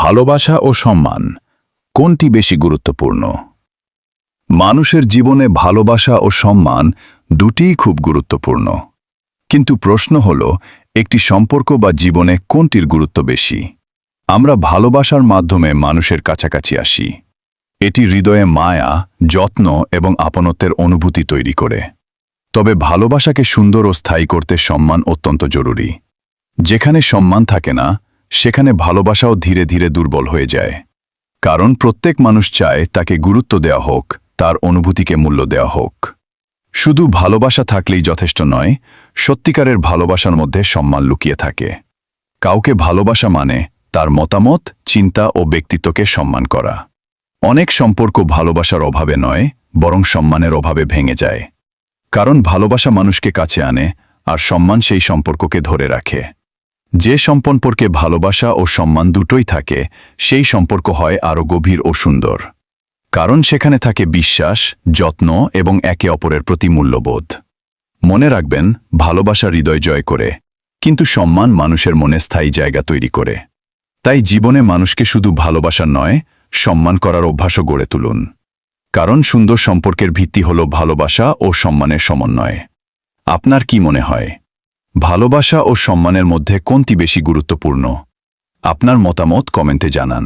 ভালোবাসা ও সম্মান কোনটি বেশি গুরুত্বপূর্ণ? মানুষের জীবনে ভালোবাসা ও সম্মান দুটিই খুব গুরুত্বপূর্ণ। কিন্তু প্রশ্ন হল, একটি সম্পর্ক বা জীবনে কোনটির গুরুত্ব বেশি? আমরা ভালোবাসার মাধ্যমে মানুষের কাছাকাছি আসি। এটি হৃদয়ে মায়া, যত্ন এবং আপনত্বের অনুভূতি তৈরি করে। তবে ভালোবাসাকে সুন্দর ও স্থায়ী করতে সম্মান অত্যন্ত জরুরি। যেখানে সম্মান থাকে না, সেখানে ভালোবাসাও ধীরে ধীরে দুর্বল হয়ে যায়। কারণ প্রত্যেক মানুষ চায় তাকে গুরুত্ব দেওয়া হোক, তার অনুভূতিকে মূল্য দেওয়া হোক। শুধু ভালোবাসা থাকলেই যথেষ্ট নয়, সত্যিকারের ভালোবাসার মধ্যে সম্মান লুকিয়ে থাকে। কাউকে ভালোবাসা মানে তার মতামত, চিন্তা ও ব্যক্তিত্বকে সম্মান করা। অনেক সম্পর্ক ভালোবাসার অভাবে নয়, বরং সম্মানের অভাবে ভেঙে যায়। কারণ ভালোবাসা মানুষকে কাছে আনে, আর সম্মান সেই সম্পর্ককে ধরে রাখে। যে সম্পর্কে ভালোবাসা ও সম্মান দুটোই থাকে, সেই সম্পর্ক হয় আরও গভীর ও সুন্দর। কারণ সেখানে থাকে বিশ্বাস, যত্ন এবং একে অপরের প্রতি মূল্যবোধ। মনে রাখবেন, ভালোবাসা হৃদয় জয় করে, কিন্তু সম্মান মানুষের মনে স্থায়ী জায়গা তৈরি করে। তাই জীবনে মানুষকে শুধু ভালোবাসা নয়, সম্মান করার অভ্যাসও গড়ে তুলুন। কারণ সুন্দর সম্পর্কের ভিত্তি হল ভালোবাসা ও সম্মানের সমন্বয়। আপনার কি মনে হয়, ভালোবাসা ও সম্মানের মধ্যে কোনটি বেশি গুরুত্বপূর্ণ? আপনার মতামত কমেন্টে জানান।